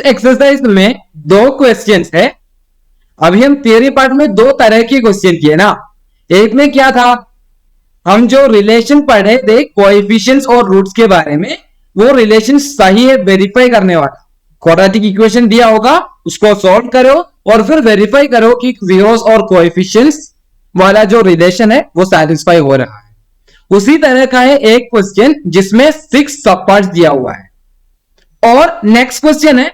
Exercise में दो questions है। अभी हम थियरी पार्ट में दो तरह के क्वेश्चन किए ना। एक में क्या था, हम जो रिलेशन पढ़े थे कोएफिशिएंट्स और रूट्स के बारे में, वो रिलेशन सही है वेरीफाई करने वाला। क्वाड्रेटिक इक्वेशन दिया होगा, उसको सॉल्व करो और फिर वेरीफाई करो कि जीरोस और कोएफिशिएंट्स वाला जो रिलेशन है वो सैटिस्फाई हो रहा है। उसी तरह का है एक क्वेश्चन जिसमें 6 सब पार्ट्स दिया हुआ है। और नेक्स्ट क्वेश्चन है,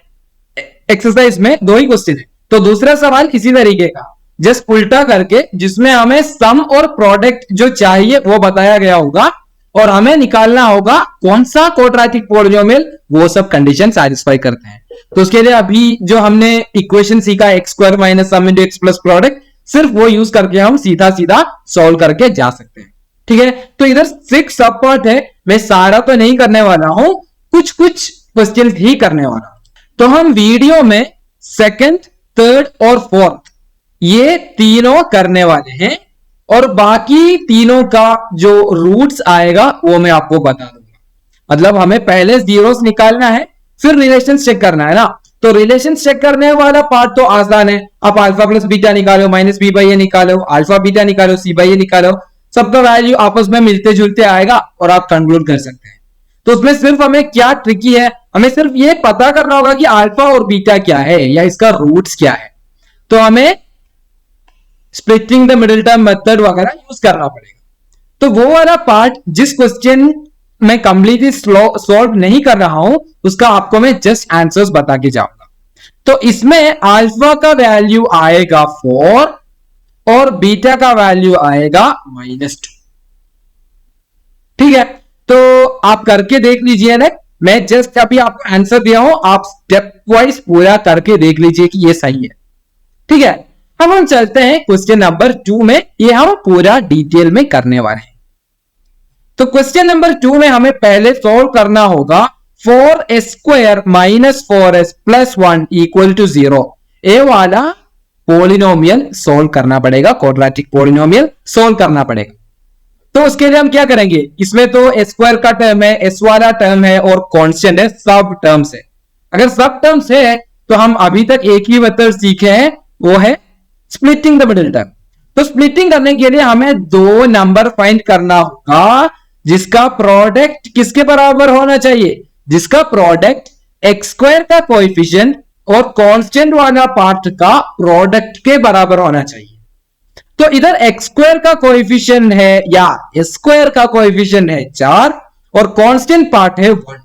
एक्सरसाइज में दो ही क्वेश्चन है, तो दूसरा सवाल इसी तरीके का जस्ट उल्टा करके, जिसमें हमें सम और प्रोडक्ट जो चाहिए वो बताया गया होगा और हमें निकालना होगा कौन सा क्वाड्रेटिक पॉलिनोमियल वो सब कंडीशन सैटिस्फाई करते हैं। तो उसके लिए अभी जो हमने इक्वेशन सीखा x square minus sum into x plus product, सिर्फ वो यूज करके हम सीधा सीधा सॉल्व करके जा सकते हैं। ठीक है, तो इधर 6 सब पार्ट है, मैं सारा तो नहीं करने वाला हूं, कुछ कुछ क्वेश्चन ही करने वाला हूं। तो हम वीडियो में सेकंड, थर्ड और फोर्थ ये तीनों करने वाले हैं और बाकी तीनों का जो रूट्स आएगा वो मैं आपको बता दूंगा। मतलब हमें पहले जीरोस निकालना है, फिर रिलेशन चेक करना है ना। तो रिलेशन चेक करने वाला पार्ट तो आसान है, आप अल्फा प्लस बीटा निकालो, माइनस बी बाई ए निकालो, अल्फा बीटा निकालो, सी बाई ए निकालो, सबका वैल्यू आपस में मिलते जुलते आएगा और आप कंक्लूड कर सकते हैं। तो उसमें सिर्फ हमें क्या ट्रिकी है, हमें सिर्फ ये पता करना होगा कि अल्फा और बीटा क्या है या इसका रूट्स क्या है। तो हमें splitting the middle term method वगैरह यूज करना पड़ेगा। तो वो वाला पार्ट जिस क्वेश्चन मैं कंप्लीटली सॉल्व नहीं कर रहा हूं, उसका आपको मैं जस्ट आंसर्स बता के जाऊंगा। तो इसमें अल्फा का वैल्यू आएगा 4 और बीटा का वैल्यू आएगा -2। ठीक है, तो आप करके देख लीजिए ना, मैं जस्ट अभी आपको आंसर दिया हूं, आप स्टेप वाइज पूरा करके देख लीजिए कि ये सही है। ठीक है, अब हम चलते हैं क्वेश्चन नंबर 2 में, ये हम पूरा डिटेल में करने वाले हैं। तो क्वेश्चन नंबर 2 में हमें पहले सॉल्व करना होगा 4s² minus 4s plus 1 equal to 0, ये वाला पॉलिनोमियल सॉल्व करना पड़ेगा, क्वाड्रेटिक पॉलिनोमियल सॉल्व करना पड़ेगा। तो उसके लिए हम क्या करेंगे, इसमें तो s² का टर्म है, s वाला टर्म है और कांस्टेंट है, सब टर्म्स है। अगर सब टर्म्स है तो हम अभी तक एक ही मेथड सीखे हैं, वो है स्प्लिटिंग द मिडिल टर्म। तो स्प्लिटिंग करने के लिए हमें दो नंबर फाइंड करना होगा जिसका प्रोडक्ट किसके बराबर होना चाहिए, जिसका प्रोडक्ट x² का कोएफिशिएंट और कांस्टेंट वाला पार्ट का प्रोडक्ट के बराबर होना चाहिए। तो इधर x² का कोएफिशिएंट है या s² का कोएफिशिएंट है 4 और कांस्टेंट पार्ट है 1।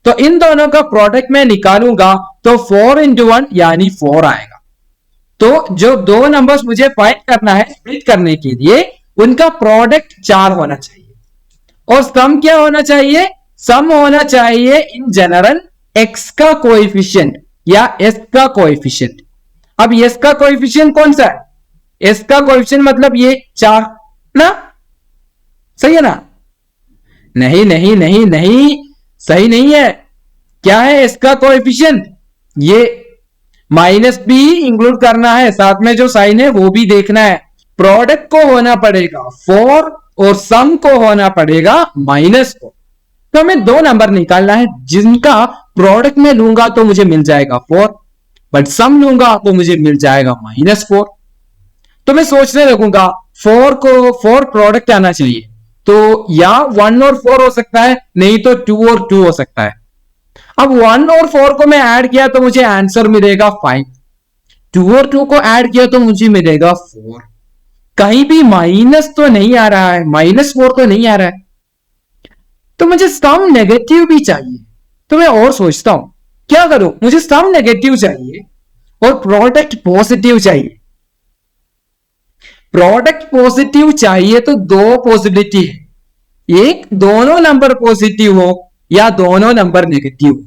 तो इन दोनों का प्रोडक्ट मैं निकालूंगा तो 4 into 1 यानी 4 आएगा। तो जो दो नंबर्स मुझे फाइंड करना है स्प्लिट करने के लिए, उनका प्रोडक्ट 4 होना चाहिए और सम क्या होना चाहिए, सम होना चाहिए इन जनरल x का कोएफिशिएंट या s का कोएफिशिएंट। अब s का कोएफिशिएंट कौन सा है, s का कोएफिशिएंट मतलब ये 4 ना, सही है ना? नहीं नहीं नहीं नहीं, सही नहीं है। क्या है s का कोएफिशिएंट, ये माइनस भी इंक्लूड करना है, साथ में जो साइन है वो भी देखना है। प्रोडक्ट को होना पड़ेगा 4 और सम को होना पड़ेगा -4। तो हमें दो नंबर निकालना है जिनका प्रोडक्ट में लूंगा तो मुझे मिल जाएगा 4, बट सम लूंगा तो मुझे मिल जाएगा -4। तो मैं सोचने लगूंगा 4 प्रोडक्ट आना चाहिए, तो या 1 और 4 हो सकता है, नहीं तो 2 और 2 हो सकता है। अब 1 और 4 को मैं ऐड किया तो मुझे आंसर मिलेगा 5, 2 और 2 को ऐड किया तो मुझे मिलेगा 4। कहीं भी माइनस तो नहीं आ रहा है, -4 तो नहीं आ रहा है, तो मुझे सम नेगेटिव भी चाहिए। तो मैं और सोचता हूं क्या करूं, मुझे सम नेगेटिव चाहिए और प्रोडक्ट पॉजिटिव चाहिए। प्रोडक्ट पॉजिटिव चाहिए तो दो पॉसिबिलिटी है, एक दोनों नंबर पॉजिटिव हो या दोनों नंबर नेगेटिव।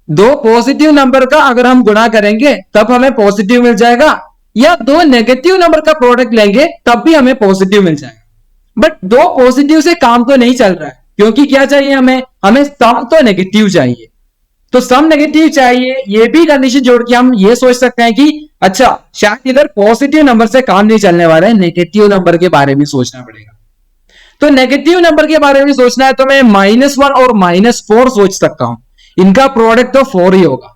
दो पॉजिटिव नंबर का अगर हम गुणा करेंगे तब हमें पॉजिटिव मिल जाएगा, या दो नेगेटिव नंबर का प्रोडक्ट लेंगे तब भी हमें पॉजिटिव मिल जाएगा। बट दो पॉजिटिव से काम तो नहीं चल रहा है, क्योंकि क्या चाहिए हमें सम तो नेगेटिव चाहिए। तो सम नेगेटिव चाहिए, ये भी कंडीशन जोड़ के हम ये सोच सकते हैं कि अच्छा शायद इधर पॉजिटिव नंबर से काम नहीं चलने वाला है, नेगेटिव नंबर के बारे में सोचना पड़ेगा। तो नेगेटिव नंबर के बारे में सोचना है तो मैं -1 और -4 सोच सकता हूं, इनका प्रोडक्ट तो 4 ही होगा।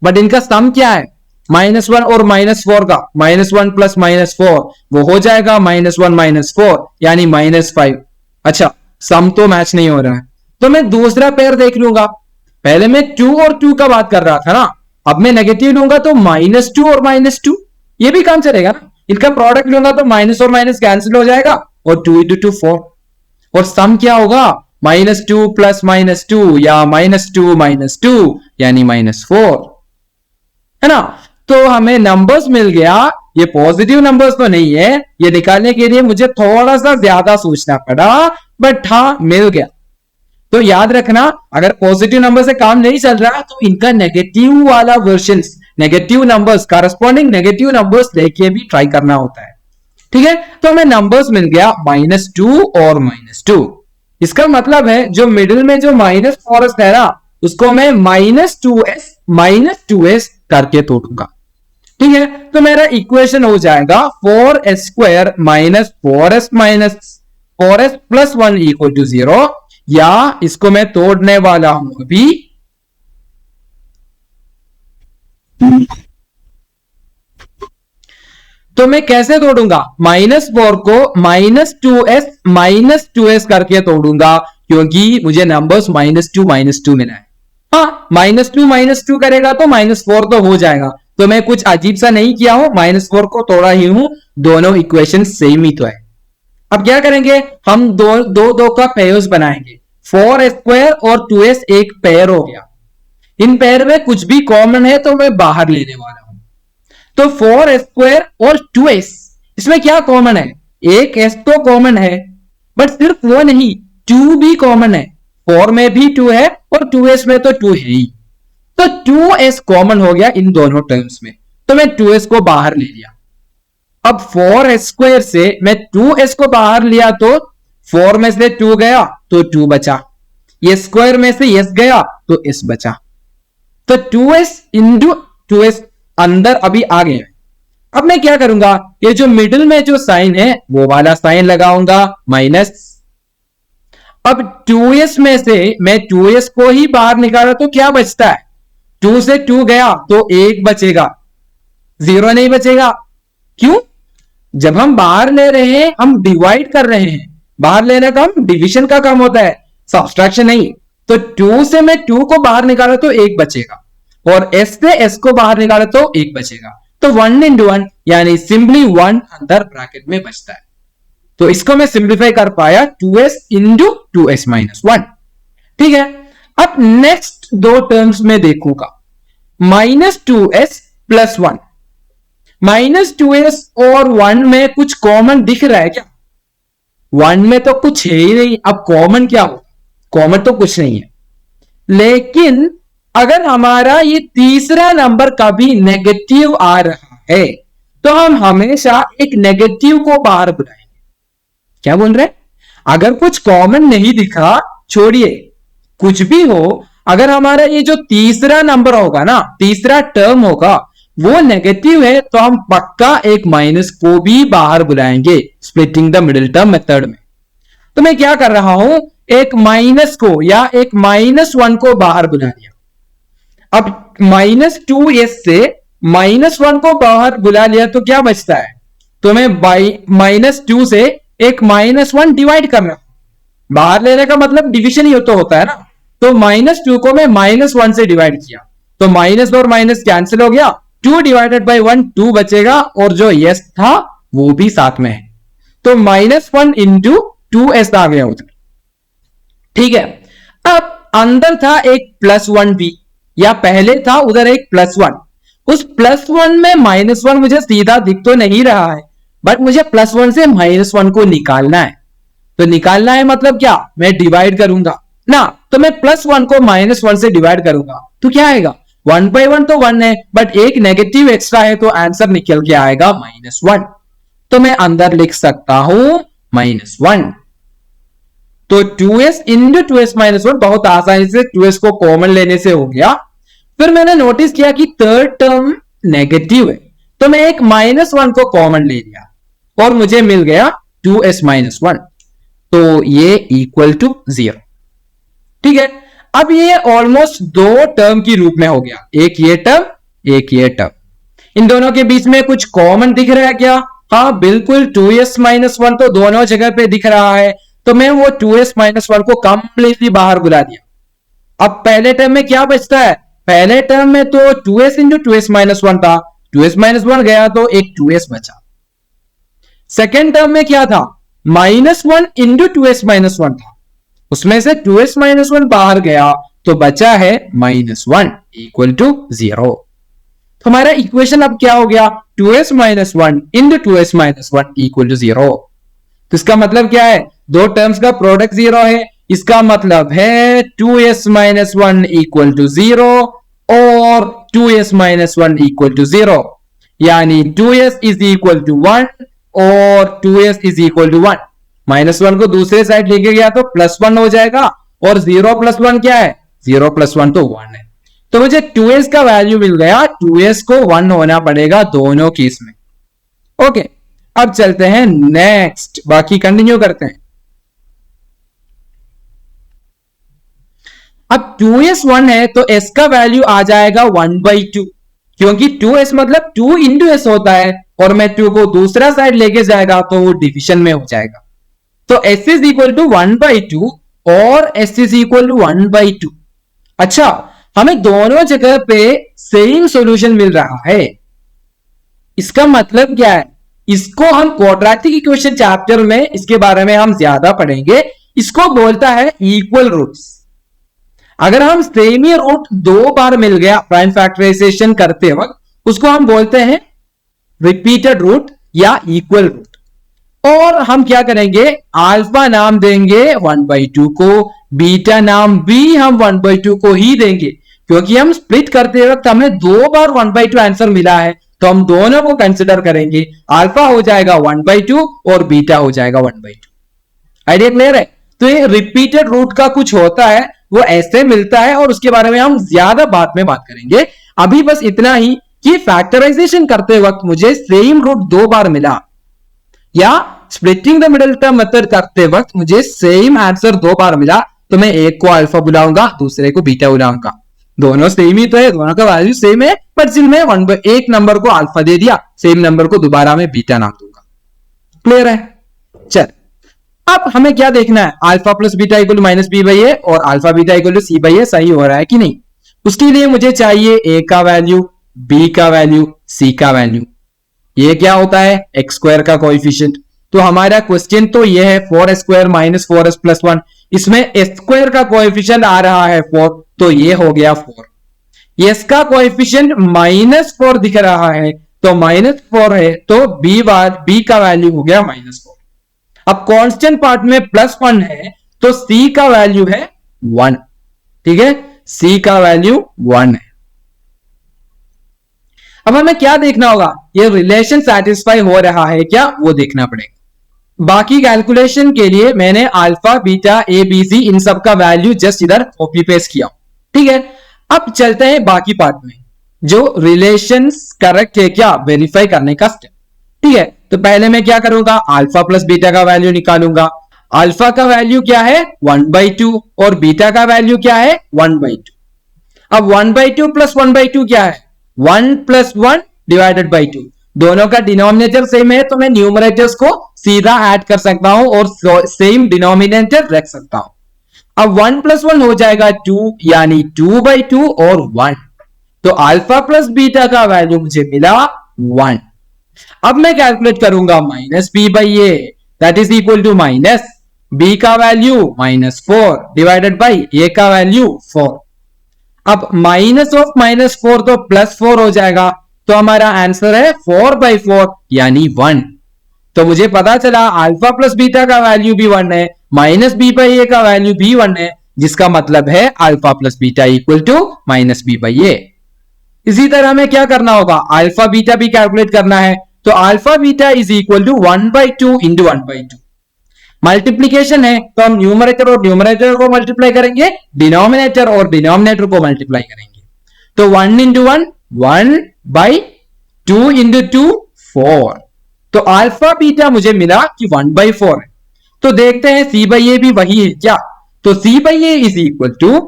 बट इनका सम क्या है, -1 और -4 का, -1 प्लस -4 वो हो जाएगा -1 -4 यानी -5। अच्छा, सम तो मैच नहीं हो रहा है, तो मैं दूसरा पेयर देख लूंगा। पहले मैं 2 और 2 का बात कर रहा था ना, अब मैं नेगेटिव लूंगा तो -2 और -2 ये भी काम चलेगा ना। इनका प्रोडक्ट लूंगा तो माइनस और माइनस कैंसिल हो जाएगा और 2 × 2 4 और सम क्या होगा, -2 प्लस -2 या -2 -2 यानी -4 है ना। तो हमें नंबर्स मिल गया, ये पॉजिटिव नंबर्स तो नहीं है, ये निकालने के लिए मुझे थोड़ा सा ज्यादा सोचना पड़ा, बट हाँ मिल गया। तो याद रखना, अगर पॉजिटिव नंबर से काम नहीं चल रहा तो इनका नेगेटिव वाला version, negative numbers, corresponding negative numbers लेके भी ट्राई करना होता है। ठीक है, तो हमें नंबर्स मिल गया -2 और -2। इसका मतलब है जो मिडिल में जो -4s है ना, उसको मैं -2s करके तोड़ूंगा। ठीक है, तो मेरा इक्वेशन हो जाएगा 4s² -4s प्लस 1 = 0, या इसको मैं तोड़ने वाला हूं अभी। तो मैं कैसे तोड़ूंगा, -4 को -2s करके तोड़ूंगा, क्योंकि मुझे नंबर्स -2 मिला है। हाँ, -2 करेगा तो -4 तो हो जाएगा, तो मैं कुछ अजीब सा नहीं किया हूं, -4 को तोड़ा ही हूं, दोनों इक्वेशन सेम ही तो है। अब क्या करेंगे, हम दो का पेयर्स बनाएंगे, 4s² और 2s एक पेयर हो गया। इन पेयर में कुछ भी कॉमन है तो मैं बाहर लेने वाला हूं। तो 4s² और 2s, इसमें क्या कॉमन है, एक s तो कॉमन है, बट सिर्फ वो नहीं, 2 भी कॉमन है। 4 में भी 2 है और 2s में तो 2 है ही, तो 2s कॉमन हो गया इन दोनों टर्म्स में, तो मैं 2s को बाहर ले लिया। अब 4s² से मैं 2s को बाहर लिया तो 4 में से 2 गया तो 2 बचा, ये स्क्वायर में से s गया तो s बचा, तो 2s × 2s अंदर अभी आ गए। अब मैं क्या करूंगा, ये जो मिडिल में जो साइन है वो वाला साइन लगाऊंगा माइनस। अब 2s में से मैं 2s को ही बाहर निकाला तो क्या बचता है, 2 से 2 गया तो 1 बचेगा, 0 नहीं बचेगा। क्यों, जब हम बाहर ले रहे हैं हम डिवाइड कर रहे हैं, बाहर लेने का हम डिवीजन का काम होता है, सब्सट्रैक्शन नहीं। तो 2 से मैं 2 को बाहर निकाला तो 1 बचेगा, और s से s को बाहर निकाला तो 1 बचेगा, तो 1 × 1 यानी सिंपली 1 अंदर ब्रैकेट में बचता है। तो इसको मैं सिंप्लीफाई कर पाया, 2s × 2s - 1। ठीक है, अब नेक्स्ट दो टर्म्स में देखूंगा, -2s + 1, -2s और 1 में कुछ कॉमन दिख रहा है क्या, 1 में तो कुछ है ही नहीं, अब कॉमन क्या हो, कॉमन तो कुछ नहीं है। लेकिन अगर हमारा ये तीसरा नंबर कभी नेगेटिव आ रहा है तो हम हमेशा एक नेगेटिव को बाहर बुलाएंगे। क्या बोल रहे हैं, अगर कुछ कॉमन नहीं दिखा, छोड़िए कुछ भी हो, अगर हमारा ये जो तीसरा नंबर होगा ना, तीसरा टर्म होगा वो नेगेटिव है, तो हम पक्का एक माइनस को भी बाहर बुलाएंगे, splitting the middle term method में। तो मैं क्या कर रहा हूं, एक माइनस को या एक -1 को बाहर बुला लिया। अब -2s से -1 को बाहर बुला लिया तो क्या बचता है, तो मैं -2 से एक -1 डिवाइड कर रहा हूं, बाहर लेने का मतलब डिवीजन ही तो होता है ना। तो -2 को मैं -1 से डिवाइड किया तो माइनस और माइनस कैंसिल हो गया, 2 / 1 2 बचेगा, और जो s था वो भी साथ में है, तो -1 × 2s आ गया उधर। ठीक है, अब अंदर था एक +1 भी, या पहले था उधर एक +1, उस +1 में -1 मुझे सीधा दिख तो नहीं रहा है, बट मुझे +1 से -1 को निकालना है। तो निकालना है मतलब क्या, मैं डिवाइड करूंगा ना, तो मैं +1 को -1 से डिवाइड करूंगा तो क्या आएगा, 1/1 तो 1 है, बट एक नेगेटिव एक्स्ट्रा है तो आंसर निकल के आएगा -1। तो मैं अंदर लिख सकता हूं -1। तो 2s × 2s - 1 बहुत आसानी से 2s को कॉमन लेने से हो गया। फिर मैंने नोटिस किया कि थर्ड टर्म नेगेटिव है, तो मैं एक -1 को कॉमन ले लिया और मुझे मिल गया 2s - 1, तो ये = 0। ठीक है, अब ये ऑलमोस्ट दो टर्म की रूप में हो गया, एक ये टर्म एक ये टर्म। इन दोनों के बीच में कुछ कॉमन दिख रहा है क्या? हाँ बिल्कुल, 2s माइनस वन तो दोनों जगह पे दिख रहा है, तो मैं वो 2s माइनस वन को कंप्लीटली बाहर बुला दिया। अब पहले टर्म में क्या बचता है? पहले टर्म में तो 2s into 2s minus one था, 2s माइनस वन गया तो एक 2s बचा। सेकेंड टर्म में क्या था? Minus one into 2s minus one था, उसमें से 2s माइनस वन बाहर गया तो बचा है माइनस वन इक्वल टू 0। तो हमारा इक्वेशन अब क्या हो गया? 2s minus one into 2s minus one equal to 0। तो इसका मतलब क्या है? दो टर्म्स का प्रोडक्ट 0 है, इसका मतलब है 2s minus one equal to 0 और 2s minus one equal to 0, यानी 2s इज इक्वल टू 1 और 2s is equal to 1। Minus one को दूसरे साइड लेके गया तो प्लस वन हो जाएगा, और 0 प्लस 1 क्या है? 0 प्लस 1 तो 1 है। तो मुझे 2s का वैल्यू मिल गया, 2s को 1 होना पड़ेगा दोनों केस में। ओके, अब चलते हैं नेक्स्ट, बाकी कंटिन्यू करते हैं। अब 2s 1 है तो s का वैल्यू आ जाएगा 1/2, क्योंकि 2s मतलब 2 इंटू s होता है, और मैं 2 को दूसरा साइड लेके जाएगा तो वो डिविजन में हो जाएगा। तो s इज इक्वल टू 1/2 और s इज इक्वल टू 1/2। अच्छा, हमें दोनों जगह पे सेम सॉल्यूशन मिल रहा है, इसका मतलब क्या है? इसको हम क्वाड्रेटिक इक्वेशन चैप्टर में इसके बारे में हम ज्यादा पढ़ेंगे, इसको बोलता है इक्वल रूट्स। अगर हम सेम ही रूट दो बार मिल गया प्राइम फैक्टराइजेशन करते वक्त, उसको हम बोलते हैं रिपीटेड रूट या इक्वल रूट। और हम क्या करेंगे? अल्फा नाम देंगे 1/2 को, बीटा नाम भी हम 1/2 को ही देंगे, क्योंकि हम स्प्लिट करते वक्त हमें दो बार 1/2 आंसर मिला है, तो हम दोनों को कंसिडर करेंगे। अल्फा हो जाएगा 1/2 और बीटा हो जाएगा 1/2। आइडिया क्लियर है? तो ये रिपीटेड रूट का कुछ होता है, वो ऐसे मिलता है, और उसके बारे में हम ज्यादा बाद में बात करेंगे। अभी बस इतना ही कि फैक्टराइजेशन करते वक्त मुझे सेम रूट दो बार मिला, या splitting the middle term method करते वक्त मुझे सेम आंसर दो बार मिला, तो मैं एक को अल्फा बुलाऊंगा, दूसरे को बीटा बुलाऊंगा। दोनों सेम ही तो है, दोनों का वैल्यू सेम है, पर सिर्फ मैं एक नंबर को अल्फा दे दिया, सेम नंबर को दोबारा में बीटा नाम दूंगा। क्लियर है? चल, अब हमें क्या देखना है? Alpha plus beta equal to minus B by A और alpha beta equal to C by A सही हो रहा है कि नहीं। उसके लिए मुझे चाहिए ए का वैल्यू, बी का वैल्यू, सी का वैल्यू। ये क्या होता है? एक्स स्क्वायर का कोएफिशिएंट। तो हमारा क्वेश्चन तो ये है 4s² माइनस 4s प्लस 1, इसमें एस स्क्वायर का कोएफिशिएंट आ रहा है 4, तो ये हो गया 4। एस का कोएफिशिएंट -4 दिख रहा है, तो -4 है, तो बी का वैल्यू हो गया -4। अब कांस्टेंट पार्ट में +1 है, तो सी का वैल्यू है 1। ठीक है, सी का वैल्यू 1 है। अब हमें क्या देखना होगा? ये रिलेशन सेटिस्फाई हो रहा है क्या, वो देखना पड़ेगा। बाकी कैलकुलेशन के लिए मैंने alpha beta A B C इन सब का वैल्यू जस्ट इधर कॉपी पेस्ट किया। ठीक है, अब चलते हैं बाकी पार्ट में, जो रिलेशंस करेक्ट है क्या वेरीफाई करने का स्टेप। ठीक है, तो पहले मैं क्या करूंगा? अल्फा प्लस बीटा का वैल्यू निकालूंगा। अल्फा का वैल्यू क्या है? 1/2 और बीटा का वैल्यू क्या है? 1/2। अब 1/2 प्लस 1/2 क्या है? 1 प्लस 1 डिवाइडेड बाई 2। दोनों का डिनोमिनेटर सेम है, तो मैं न्यूमरेटर्स को सीधा ऐड कर सकता हूं और सेम डिनोमिनेटर रख सकता हूं। अब 1 प्लस 1 हो जाएगा 2, यानी 2/2 और 1। तो अल्फा प्लस बीटा का वैल्यू मुझे मिला 1। अब मैं कैलकुलेट करूंगा minus B by A, that is equal to minus B का वैल्यू -4 डिवाइडेड बाई ए का वैल्यू 4। अब माइनस ऑफ -4 तो +4 हो जाएगा, तो हमारा आंसर है 4/4 यानी 1। तो मुझे पता चला अल्फा प्लस बीटा का वैल्यू भी 1 है, माइनस बी बाई ए का वैल्यू भी 1 है, जिसका मतलब है alpha plus beta equal to minus B by A. इसी तरह हमें क्या करना होगा? अल्फा बीटा भी कैलकुलेट करना है, तो alpha beta is equal to 1/2 into 1/2। Multiplication है, तो हम न्यूमरेटर और न्यूमरेटर को मल्टीप्लाई करेंगे, डिनोमिनेटर और डिनोमिनेटर को मल्टीप्लाई करेंगे। तो 1 इंटू 1 1/2 इंटू 2 4। तो अल्फा बीटा मुझे मिला कि 1/4 है। तो देखते हैं सी बाई ए भी वही है क्या। तो C by A is equal to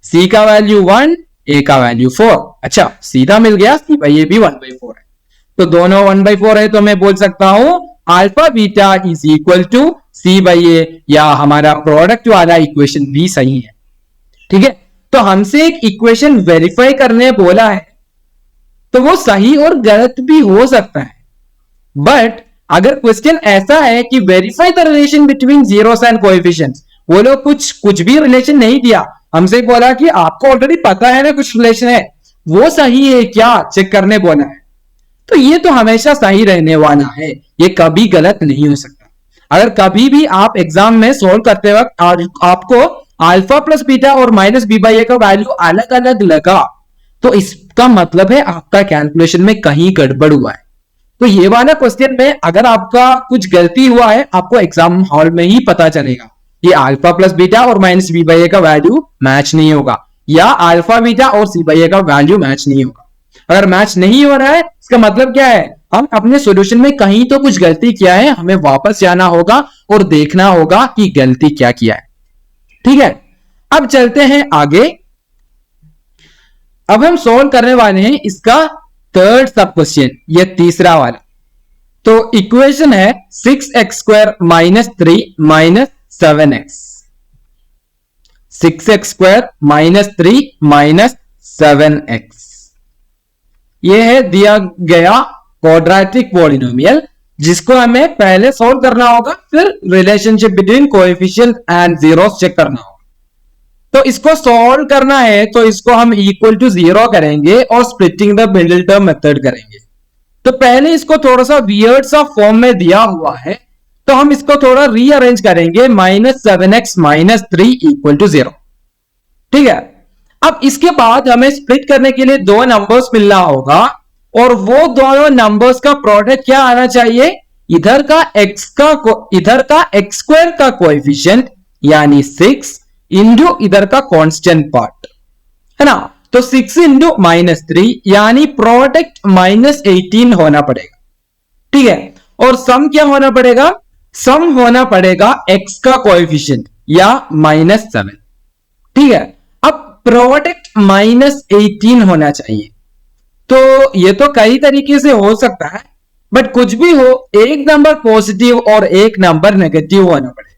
C का वैल्यू 1, ए का वैल्यू 4। अच्छा, सीधा मिल गया, सी बाई ए भी 1/4 है, तो दोनों 1/4 है, तो मैं बोल सकता हूं alpha beta is equal to C by A, या हमारा प्रोडक्ट वाला इक्वेशन भी सही है। ठीक है, तो हमसे एक इक्वेशन वेरीफाई करने बोला है, तो वो सही और गलत भी हो सकता है, बट अगर क्वेश्चन ऐसा है कि verify the relation between zeros and coefficients, वो लोग कुछ भी रिलेशन नहीं दिया, हमसे बोला कि आपको ऑलरेडी पता है ना कुछ रिलेशन है, वो सही है क्या चेक करने बोला है, तो ये तो हमेशा सही रहने वाला है, ये कभी गलत नहीं हो सकता। अगर कभी भी आप एग्जाम में सोल्व करते वक्त आपको अल्फा प्लस बीटा और माइनस बी बाई ए का वैल्यू अलग अलग लगा, तो इसका मतलब है आपका कैलकुलेशन में कहीं गड़बड़ हुआ है। तो ये वाला क्वेश्चन में अगर आपका कुछ गलती हुआ है, आपको एग्जाम हॉल में ही पता चलेगा, ये अल्फा प्लस बीटा और माइनस बी बाई ए का वैल्यू मैच नहीं होगा, या अल्फा बीटा और सी बाई ए का वैल्यू मैच नहीं होगा। अगर मैच नहीं हो रहा है, इसका मतलब क्या है, हम अपने सॉल्यूशन में कहीं तो कुछ गलती किया है, हमें वापस जाना होगा और देखना होगा कि गलती क्या किया है। ठीक है, अब चलते हैं आगे। अब हम सॉल्व करने वाले हैं इसका थर्ड सब क्वेश्चन, ये तीसरा वाला। तो इक्वेशन है 6x² minus 3 minus 7x, 6x² minus 3 minus 7x, ये है दिया गया क्वाड्रेटिक पॉलिनोमियल, जिसको हमें पहले सॉल्व करना होगा, फिर relationship between coefficient and zeros check करना होगा। तो इसको सॉल्व करना है, तो इसको हम इक्वल टू 0 करेंगे और splitting the middle term method करेंगे। तो पहले इसको थोड़ा सा वियर्ड सा फॉर्म में दिया हुआ है, तो हम इसको थोड़ा रीअरेंज करेंगे, -7x माइनस 3 इक्वल टू 0। ठीक है, अब इसके बाद हमें स्प्लिट करने के लिए दो नंबर्स मिलना होगा, और वो दोनों नंबर्स का प्रोडक्ट क्या आना चाहिए, इधर का x² का कोएफिशिएंट यानी 6 इंटू इधर का कांस्टेंट पार्ट, है ना। तो 6 इंटू -3 यानी प्रोडक्ट -18 होना पड़ेगा। ठीक है, और सम क्या होना पड़ेगा, सम होना पड़ेगा x का कोएफिशिएंट या -7। ठीक है, अब प्रोडक्ट -18 होना चाहिए, तो ये तो कई तरीके से हो सकता है, बट कुछ भी हो, एक नंबर पॉजिटिव और एक नंबर नेगेटिव होना पड़ेगा।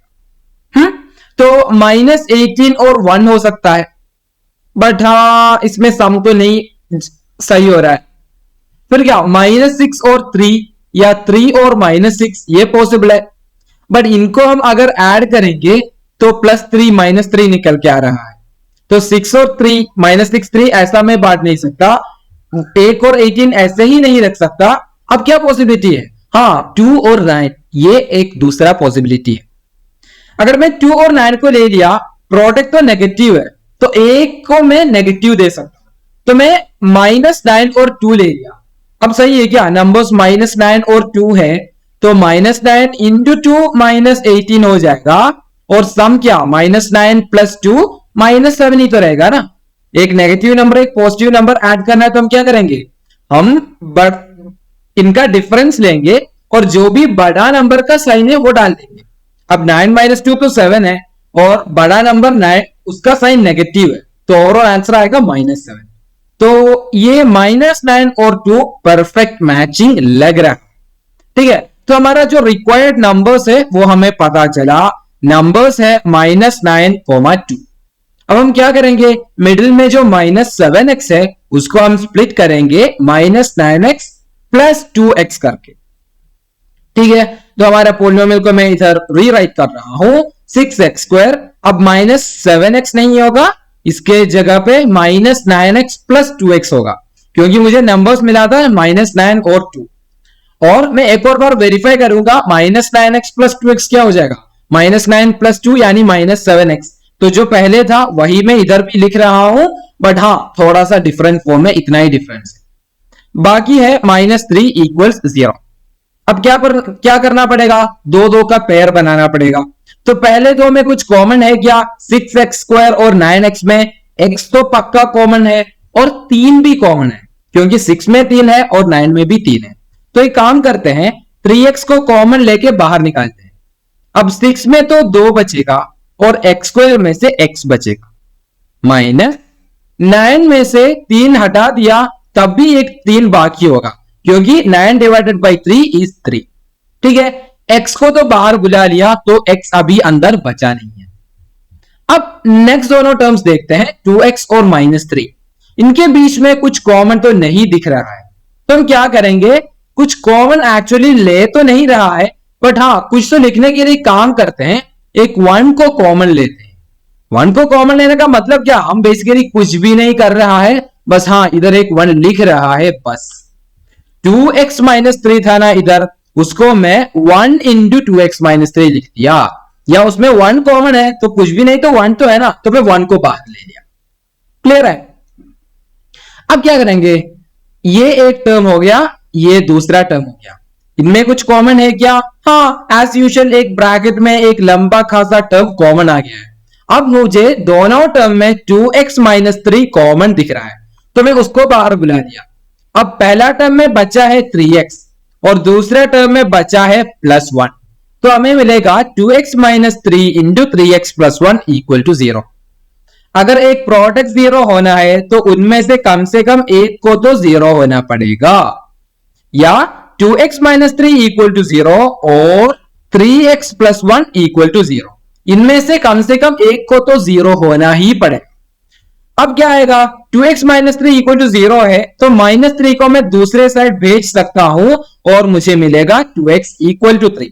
तो -18 और 1 हो सकता है, बट हाँ इसमें सम तो नहीं सही हो रहा है। फिर क्या, -6 और 3 या 3 और -6, ये पॉसिबल है, बट इनको हम अगर ऐड करेंगे तो +3 -3 निकल के आ रहा है। तो 6 और 3 -6 3 ऐसा मैं बांट नहीं सकता, 1 और 18 ऐसे ही नहीं रख सकता। अब क्या पॉसिबिलिटी है, हाँ 2 और 9, ये एक दूसरा पॉसिबिलिटी है। अगर मैं 2 और 9 को ले लिया, प्रोडक्ट तो नेगेटिव है, तो एक को मैं नेगेटिव दे सकता हूं, तो मैं -9 और 2 ले लिया। अब सही है क्या, नंबर्स -9 और 2 है, तो -9 इंटू 2 -18 हो जाएगा, और सम क्या, -9 + 2 -7 ही तो रहेगा ना। एक नेगेटिव नंबर एक पॉजिटिव नंबर ऐड करना है, तो हम क्या करेंगे, हम इनका डिफरेंस लेंगे और जो भी बड़ा नंबर का साइन है वो डाल देंगे। अब 9 - 2 तो 7 है, और बड़ा नंबर 9 उसका साइन नेगेटिव है, तो ओवरऑल आंसर आएगा -7। तो ये -9 और 2 परफेक्ट मैचिंग लग रहा है। ठीक है, तो हमारा जो रिक्वायर्ड नंबर्स है वो हमें पता चला, नंबर्स है -9, 2। अब हम क्या करेंगे, मिडिल में जो -7x है उसको हम स्प्लिट करेंगे -9x + 2x करके। ठीक है, तो हमारा पॉलिनोमियल को मैं इधर रीराइट कर रहा हूं, 6x², अब -7x नहीं होगा, इसके जगह पे -9x + 2x होगा, क्योंकि मुझे नंबर्स मिला था -9 और 2। और मैं एक और बार वेरीफाई करूंगा, -9x + 2x क्या हो जाएगा, -9 + 2 यानी -7x। तो जो पहले था वही मैं इधर भी लिख रहा हूं, बट हाँ थोड़ा सा डिफरेंट फॉर्म में, इतना ही डिफरेंस है। बाकी है -3 = 0। अब क्या करना पड़ेगा, 2 का पेयर बनाना पड़ेगा। तो पहले दो में कुछ कॉमन है क्या, 6x² और 9x में x तो पक्का कॉमन है, और 3 भी कॉमन है, क्योंकि 6 में 3 है और 9 में भी 3 है। तो एक काम करते हैं, 3x को कॉमन लेके बाहर निकालते हैं। अब 6 में तो 2 बचेगा और x² में से x बचेगा। माइनस 9 में से 3 हटा दिया तब भी एक 3 बाकी होगा, क्योंकि 9 डिवाइडेड बाई 3 इज 3। ठीक है, x को तो बाहर बुला लिया तो x अभी अंदर बचा नहीं है। अब नेक्स्ट दोनों टर्म्स देखते हैं, 2x और -3। इनके बीच में कुछ कॉमन तो नहीं दिख रहा है, तो हम क्या करेंगे, कुछ कॉमन एक्चुअली ले तो नहीं रहा है, बट हाँ कुछ तो लिखने के लिए काम करते हैं। एक 1 को कॉमन लेते हैं। 1 को कॉमन लेने का मतलब क्या, हम बेसिकली कुछ भी नहीं कर रहा है, बस हाँ इधर एक 1 लिख रहा है बस। 2x - 3 था ना इधर, उसको मैं 1 इंटू 2x - 3 लिख दिया, या उसमें 1 कॉमन है तो कुछ भी नहीं तो 1 तो है ना, तो मैं 1 को बाहर ले लिया। क्लियर है? अब क्या करेंगे, ये एक टर्म हो गया, ये दूसरा टर्म हो गया, इनमें कुछ कॉमन है क्या? हाँ, एज यूजुअल एक ब्रैकेट में एक लंबा खासा टर्म कॉमन आ गया है। अब मुझे दोनों टर्म में 2x - 3 कॉमन दिख रहा है, तो मैं उसको बाहर बुला दिया। अब पहला टर्म में बचा है 3x और दूसरा टर्म में बचा है +1, तो हमें मिलेगा 2x - 3 into 3x + 1 equal to 0। अगर एक प्रोडक्ट 0 होना है तो उनमें से कम एक को तो 0 होना पड़ेगा, या 2x - 3 इक्वल टू 0 और 3x + 1 इक्वल टू 0, इनमें से कम एक को तो 0 होना ही पड़ेगा। अब क्या आएगा, 2x - 3 इक्वल टू 0 है तो -3 को मैं दूसरे साइड भेज सकता हूं और मुझे मिलेगा 2x इक्वल टू 3।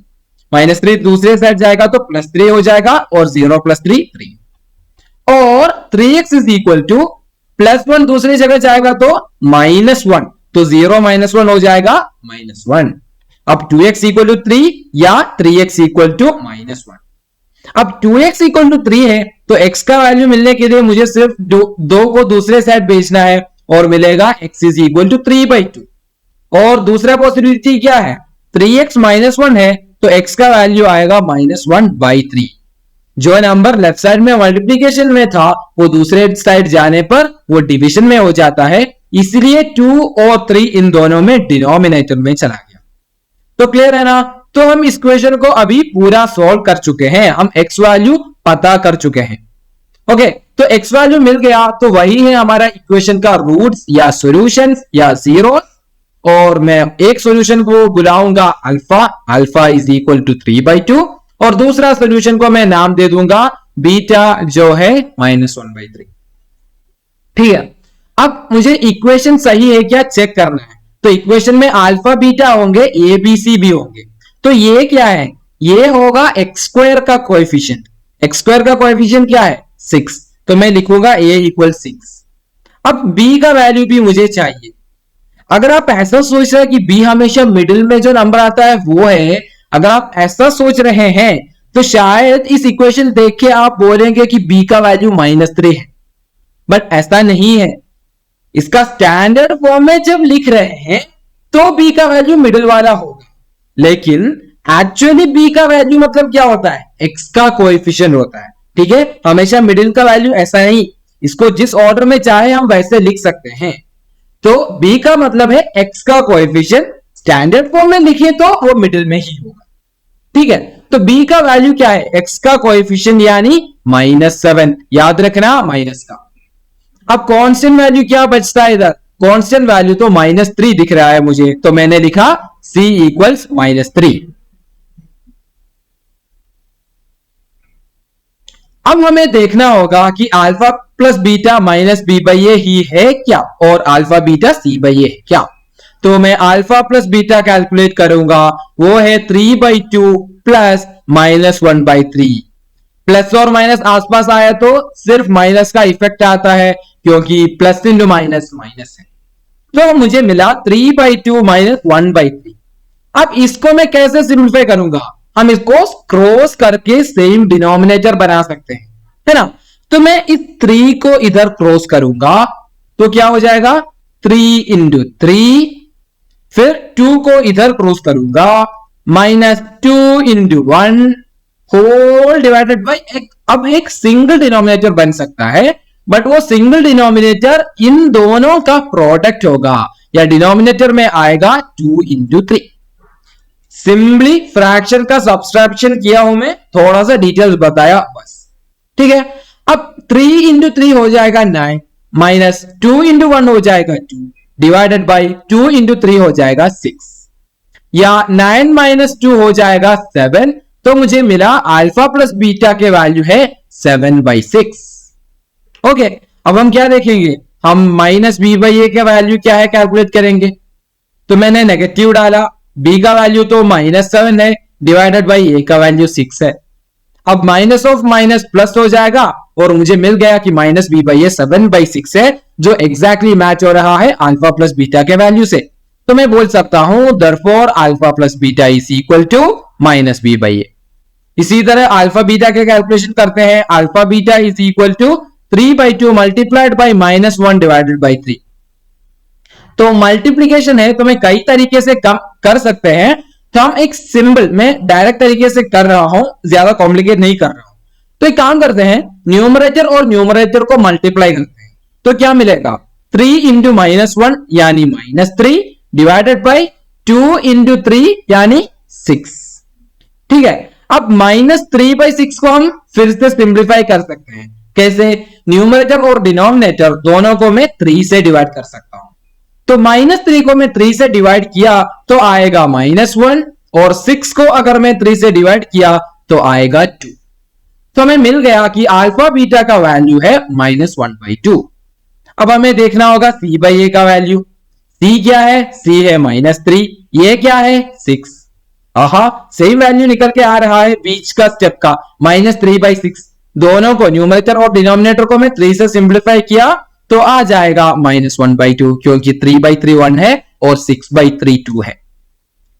-3 दूसरे साइड जाएगा तो +3 हो जाएगा और 0 + 3 3, और 3x इज इक्वल टू +1 दूसरी जगह जाएगा तो -1, तो 0 - 1 हो जाएगा -1। अब 2x इक्वल टू 3 या 3x इक्वल टू -1। अब 2x इक्वल टू 3 है तो x का वैल्यू मिलने के लिए मुझे सिर्फ 2 को दूसरे साइड भेजना है और मिलेगा x इज इक्वल टू 3/2। और दूसरा पॉसिबिलिटी क्या है, 3x - 1 है तो x का वैल्यू आएगा -1/3। जो नंबर लेफ्ट साइड में मल्टीप्लीकेशन में था वो दूसरे साइड जाने पर वो डिवीजन में हो जाता है, इसलिए 2 और 3 इन दोनों में डिनोमिनेटर में चला गया। तो क्लियर है ना? तो हम इस क्वेश्चन को अभी पूरा सॉल्व कर चुके हैं, हम x वैल्यू पता कर चुके हैं। ओके, तो x वैल्यू मिल गया तो वही है हमारा इक्वेशन का रूट्स या सॉल्यूशंस या जीरो, और मैं एक सॉल्यूशन को बुलाऊंगा alpha, alpha is equal to 3/2, और दूसरा सॉल्यूशन को मैं नाम दे दूंगा बीटा, जो है -1/3। ठीक है, अब मुझे इक्वेशन सही है क्या चेक करना है, तो इक्वेशन में अल्फा बीटा होंगे, ए बी सी भी होंगे, तो ये क्या है, ये होगा x² का कोएफिशिएंट। x² का कोएफिशिएंट क्या है 6, तो मैं लिखूंगा a इक्वल 6। अब b का वैल्यू भी मुझे चाहिए। अगर आप ऐसा सोच रहे हैं कि b हमेशा मिडिल में जो नंबर आता है वो है, अगर आप ऐसा सोच रहे हैं तो शायद इस इक्वेशन देख के आप बोलेंगे कि b का वैल्यू -3 है, बट ऐसा नहीं है। इसका स्टैंडर्ड फॉर्म में जब लिख रहे हैं तो b का वैल्यू मिडिल वाला होगा, लेकिन एक्चुअली b का वैल्यू मतलब क्या होता है, x का कोएफिशिएंट होता है। ठीक है, हमेशा मिडिल का वैल्यू ऐसा नहीं, इसको जिस ऑर्डर में चाहे हम वैसे लिख सकते हैं। तो b का मतलब है x का कोएफिशिएंट, स्टैंडर्ड फॉर्म में लिखे तो वो मिडिल में ही होगा। ठीक है, तो b का वैल्यू क्या है, x का कोएफिशिएंट यानी -7, याद रखना माइनस का। अब कांस्टेंट वैल्यू क्या बचता है इधर, कांस्टेंट वैल्यू तो -3 दिख रहा है मुझे, तो मैंने लिखा c इक्वल्स -3। अब हमें देखना होगा कि alpha plus beta minus b/a ही है क्या, और अल्फा बीटा c/a है क्या। तो मैं अल्फा प्लस बीटा कैलकुलेट करूंगा, वो है 3/2 प्लस -1/3। प्लस और माइनस आसपास आया तो सिर्फ माइनस का इफेक्ट आता है, क्योंकि प्लस इंटू माइनस माइनस है। तो मुझे मिला 3/2 -1/3। अब इसको मैं कैसे सिंप्लीफाई करूंगा, हम इसको क्रॉस करके सेम डिनोमिनेटर बना सकते हैं, है ना। तो मैं इस 3 को इधर क्रॉस करूंगा तो क्या हो जाएगा 3 इंटू 3, फिर 2 को इधर क्रॉस करूंगा -2 इंटू 1 होल डिवाइडेड बाई अब एक सिंगल डिनोमिनेटर बन सकता है, बट वो सिंगल डिनोमिनेटर इन दोनों का प्रोडक्ट होगा, या डिनोमिनेटर में आएगा 2 इंटू 3। सिंपली फ्रैक्शन का सब्सट्रैक्शन किया हूं मैं, थोड़ा सा डिटेल्स बताया बस। ठीक है, अब 3 इंटू 3 हो जाएगा 9 माइनस 2 इंटू 1 हो जाएगा 2 डिवाइडेड बाई 2 इंटू 3 हो जाएगा 6 या 9 माइनस 2 हो जाएगा 7। तो मुझे मिला अल्फा प्लस बीटा के वैल्यू है 7/6। ओके, अब हम क्या देखेंगे, हम माइनस बी बाई ए का वैल्यू क्या है कैलकुलेट करेंगे। तो मैंने नेगेटिव डाला, बी का वैल्यू तो -7 है डिवाइडेड बाई ए का वैल्यू 6 है। अब माइनस ऑफ माइनस प्लस हो जाएगा और मुझे मिल गया कि माइनस बी बाई ए 7/6 है, जो एग्जैक्टली मैच हो रहा है अल्फा प्लस बीटा के वैल्यू से। तो मैं बोल सकता हूं therefore alpha plus beta is equal to minus B by A. इसी तरह अल्फा बीटा के कैलकुलेशन करते हैं। Alpha beta is equal to 3/2 multiplied by -1 divided by 3। तो मल्टीप्लीकेशन है तो मैं कई तरीके से कर सकते हैं। तो हम एक सिंबल में डायरेक्ट तरीके से कर रहा हूं, ज्यादा कॉम्प्लिकेट नहीं कर रहा हूं। तो एक काम करते हैं, न्यूमरेटर और न्यूमरेटर को मल्टीप्लाई करते हैं। तो क्या मिलेगा, 3 इंटू -1 यानी -3 डिवाइडेड बाई 2 इंटू 3 यानी 6। ठीक है, अब -3/6 को हम फिर से सिंप्लीफाई कर सकते हैं। कैसे, न्यूमरेटर और डिनोमिनेटर दोनों को मैं 3 से डिवाइड कर सकता हूं। तो -3 को मैं 3 से डिवाइड किया तो आएगा -1 और 6 को अगर मैं 3 से डिवाइड किया तो आएगा 2। तो हमें मिल गया कि अल्फा बीटा का वैल्यू है -1/2। अब हमें देखना होगा c बाई ए का वैल्यू। c क्या है, c है -3, ये क्या है 6। आहा, सेम वैल्यू निकल के आ रहा है बीच का स्टेप का -3/6। दोनों को न्यूमरेटर और डिनोमिनेटर को मैं 3 से सिंप्लीफाई किया तो आ जाएगा -1/2, क्योंकि 3/3 1 है और 6/3 2 है।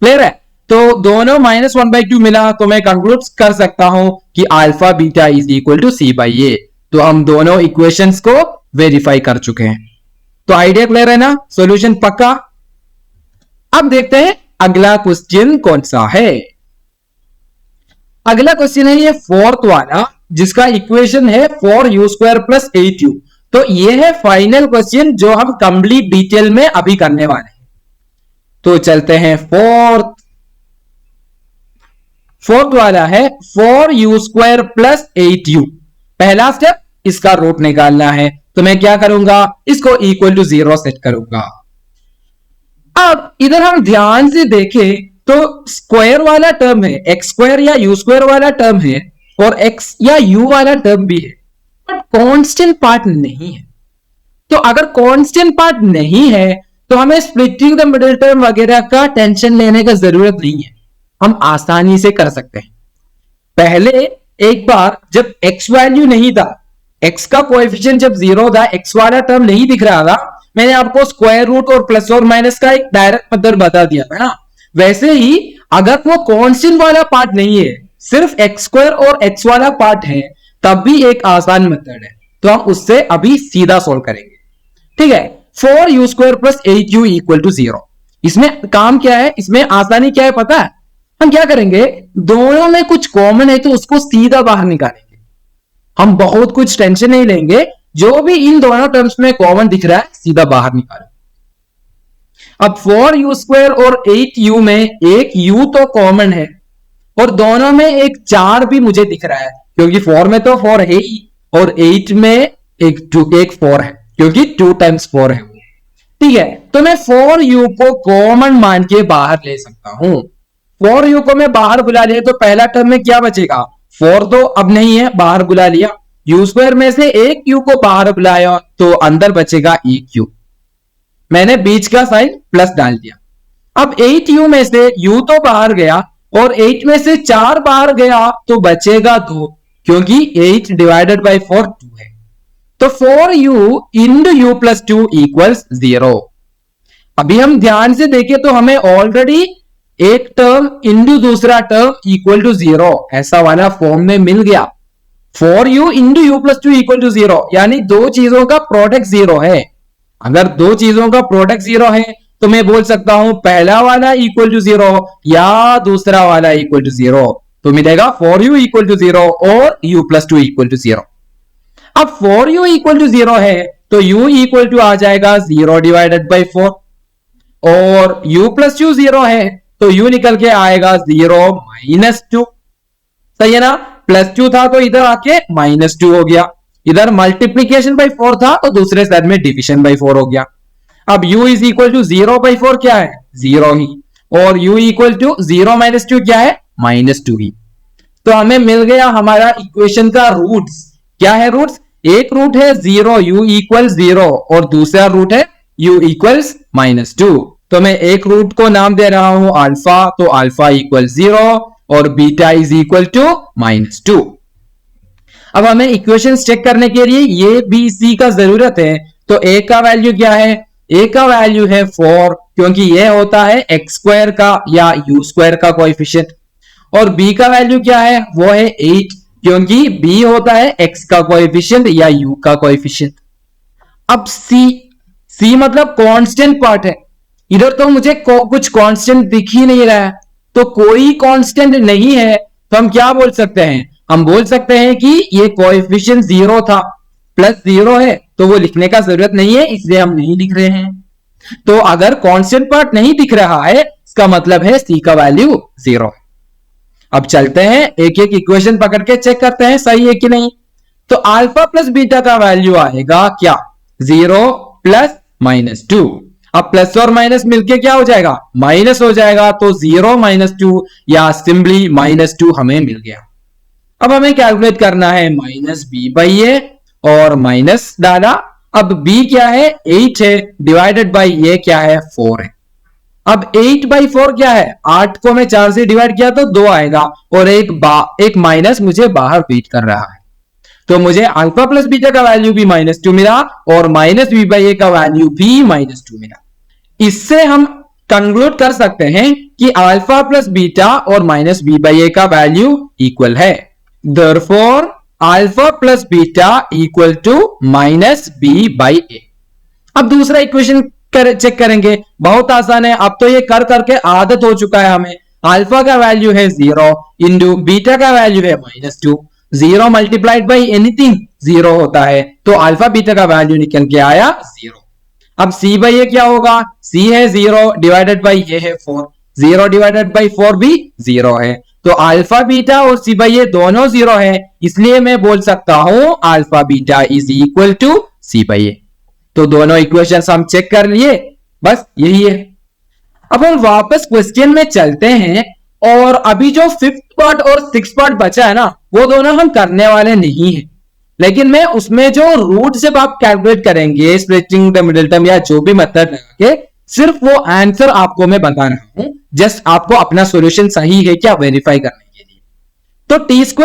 क्लियर है, तो दोनों -1/2 मिला तो मैं कंक्लूड कर सकता हूं कि alpha beta is equal to c by A. तो हम दोनों इक्वेशंस को वेरीफाई कर चुके हैं। तो आइडिया क्लियर है ना, सॉल्यूशन पक्का। अब देखते हैं अगला क्वेश्चन कौन सा है। अगला क्वेश्चन है ये फोर्थ वाला, जिसका इक्वेशन है 4u² + 8u। तो ये है फाइनल क्वेश्चन जो हम कंप्लीट डिटेल में अभी करने वाले हैं। तो चलते हैं, फोर्थ वाला है 4u² + 8u। पहला स्टेप, इसका रूट निकालना है। तो मैं क्या करूंगा, इसको इक्वल टू 0 सेट करूंगा। अब इधर हम ध्यान से देखें तो स्क्वायर वाला टर्म है, x² या u² वाला टर्म है और x या u वाला टर्म भी है, बट कांस्टेंट पार्ट नहीं है। तो अगर कांस्टेंट पार्ट नहीं है तो हमें स्प्लिटिंग द मिडिल टर्म वगैरह का टेंशन लेने का जरूरत नहीं है, हम आसानी से कर सकते हैं। पहले एक बार जब x वैल्यू नहीं था, x का कोएफिशिएंट जब 0 था, x वाला टर्म नहीं दिख रहा था, मैंने आपको स्क्वायर रूट और प्लस और माइनस का एक डायरेक्ट मेथड बता दिया था ना। वैसे ही अगर वो कांस्टेंट वाला पार्ट नहीं है, सिर्फ x² और h वाला पार्ट है, तब भी एक आसान मेथड है। तो हम उससे अभी सीधा सोल्व करेंगे। ठीक है, 4u² + 8u = 0। इसमें काम क्या है, इसमें आसानी क्या है पता है, हम क्या करेंगे, दोनों में कुछ कॉमन है तो उसको सीधा बाहर निकालेंगे। हम बहुत कुछ टेंशन नहीं लेंगे, जो भी इन दोनों टर्म्स में कॉमन दिख रहा है सीधा बाहर निकालो। अब 4u² और 8u में एक u तो कॉमन है और दोनों में एक 4 भी मुझे दिख रहा है, क्योंकि 4 में तो 4 है ही और 8 में एक 4 है, क्योंकि 2 × 4 है। ठीक है, तो मैं 4u को कॉमन मान के बाहर ले सकता हूं। 4u को मैं बाहर बुला लिया तो पहला टर्म में क्या बचेगा, 4 तो अब नहीं है, बाहर बुला लिया। u² में से एक u को बाहर बुलाया तो अंदर बचेगा एक u। मैंने बीच का साइन प्लस डाल दिया। अब 8u में से u तो बाहर गया और 8 में से 4 बाहर गया तो बचेगा 2, क्योंकि 8 डिवाइडेड बाई 4 2 है। तो 4u इंटू u + 2 = 0। अभी हम ध्यान से देखें तो हमें ऑलरेडी एक टर्म इंटू दूसरा टर्म = 0 ऐसा वाला फॉर्म में मिल गया। 4u इंटू u + 2 = 0, यानी दो चीजों का प्रोडक्ट 0 है। अगर दो चीजों का प्रोडक्ट 0 है तो मैं बोल सकता हूं पहला वाला = 0 या दूसरा वाला = 0। तो मिलेगा 4u = 0 और u + 2 = 0। अब 4u = 0 है तो u = आ जाएगा 0 डिवाइडेड बाई 4 और u + 2 0 है तो u निकल के आएगा 0 - 2। सही है ना, +2 था तो इधर आके -2 हो गया। इधर मल्टीप्लीकेशन बाई 4 था तो दूसरे साइड में डिविजन बाई 4 हो गया। अब u इज इक्वल टू 0/4 क्या है, 0 ही, और u इक्वल टू 0 - 2 क्या है, -2 ही। तो हमें मिल गया हमारा इक्वेशन का रूट्स। क्या है रूट्स, एक रूट है 0 u इक्वल 0 और दूसरा रूट है u इक्वल्स -2। तो मैं एक रूट को नाम दे रहा हूं अल्फा, तो अल्फा इक्वल 0 और बीटा इज इक्वल टू -2। अब हमें इक्वेशन चेक करने के लिए ये बी सी का जरूरत है। तो ए का वैल्यू क्या है, ए का वैल्यू है 4 क्योंकि ये होता है एक्स स्क्वायर का या यू स्क्वायर का कोएफिशिएंट, और बी का वैल्यू क्या है, वो है 8 क्योंकि बी होता है एक्स का कोएफिशिएंट या यू का कोएफिशिएंट। अब सी मतलब कांस्टेंट पार्ट है, इधर तो मुझे कुछ कांस्टेंट दिख ही नहीं रहा है, तो कोई कांस्टेंट नहीं है, तो हम क्या बोल सकते हैं, हम बोल सकते हैं कि ये कोएफिशिएंट 0 था, प्लस 0 है तो वो लिखने का जरूरत नहीं है, इसलिए हम नहीं लिख रहे हैं। तो अगर कांस्टेंट पार्ट नहीं दिख रहा है इसका मतलब है सी का वैल्यू 0 है। अब चलते हैं एक एक इक्वेशन पकड़ के चेक करते हैं सही है कि नहीं। तो अल्फा प्लस बीटा का वैल्यू आएगा क्या, 0 प्लस -2। अब प्लस और माइनस मिलके क्या हो जाएगा, माइनस हो जाएगा, तो 0 - 2 या सिंपली -2 हमें मिल गया। अब हमें कैलकुलेट करना है -b/a और माइनस डाला। अब b क्या है, 8 है, डिवाइडेड बाई ये क्या है, 4 है। अब 8/4 क्या है, 8 को मैं 4 से डिवाइड किया तो 2 आएगा, और एक माइनस मुझे बाहर वेट कर रहा है, तो मुझे अल्फा प्लस बीटा का वैल्यू भी -2 मिला और -b/a का वैल्यू भी -2 मिला। इससे हम कंक्लूड कर सकते हैं कि अल्फा प्लस बीटा और -b/a का वैल्यू इक्वल है। Therefore, alpha plus beta equal to -b/a। अब दूसरा इक्वेशन चेक करेंगे, बहुत आसान है, अब तो ये कर करके आदत हो चुका है हमें। अल्फा का वैल्यू है 0 इंटू बीटा का वैल्यू है -2। 0 मल्टीप्लाइड बाई एनीथिंग 0 होता है, तो अल्फा बीटा का वैल्यू निकल के आया 0। अब c/a क्या होगा, c है 0 डिवाइडेड बाई ये है 4, 0 डिवाइडेड बाई 4 भी 0 है, तो अल्फा बीटा और c/a दोनों 0 है, इसलिए मैं बोल सकता हूं alpha beta is equal to c/a। तो दोनों इक्वेशंस हम चेक कर लिए, बस यही है। अब हम वापस क्वेश्चन में चलते हैं, और अभी जो 5th पार्ट और 6th पार्ट बचा है ना, वो दोनों हम करने वाले नहीं है, लेकिन मैं उसमें जो रूट जब आप कैलकुलेट करेंगे स्प्लिटिंग द मिडिल टर्म या जो भी मेथड लगा के, सिर्फ वो आंसर आपको मैं बता रहा हूं, जस्ट आपको अपना सॉल्यूशन सही है क्या वेरीफाई करने के लिए। तो t² -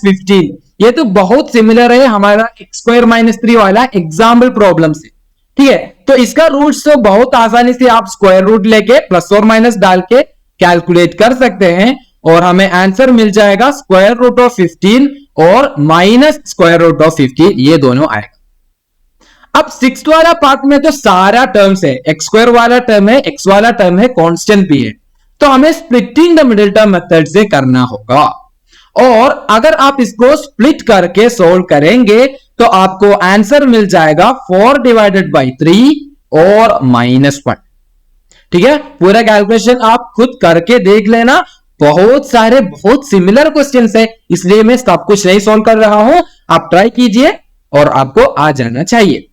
15 ये तो बहुत सिमिलर है हमारा x² - 3 वाला एग्जाम्पल प्रॉब्लम से, ठीक है। तो इसका रूट्स तो बहुत आसानी से आप स्क्वायर रूट लेके प्लस और माइनस डाल के कैलकुलेट कर सकते हैं, और हमें आंसर मिल जाएगा √15 और -√15, ये दोनों आएगा। अब 6th वाला पार्ट में तो सारा टर्म्स है, x² वाला टर्म है, x वाला टर्म है, कांस्टेंट भी है, तो हमें splitting the middle term method से करना होगा। और अगर आप इसको स्प्लिट करके सोल्व करेंगे तो आपको आंसर मिल जाएगा 4/3 और -1। ठीक है, पूरा कैलकुलेशन आप खुद करके देख लेना, बहुत सारे बहुत सिमिलर क्वेश्चंस है, इसलिए मैं सब कुछ नहीं सोल्व कर रहा हूं, आप ट्राई कीजिए और आपको आ जाना चाहिए।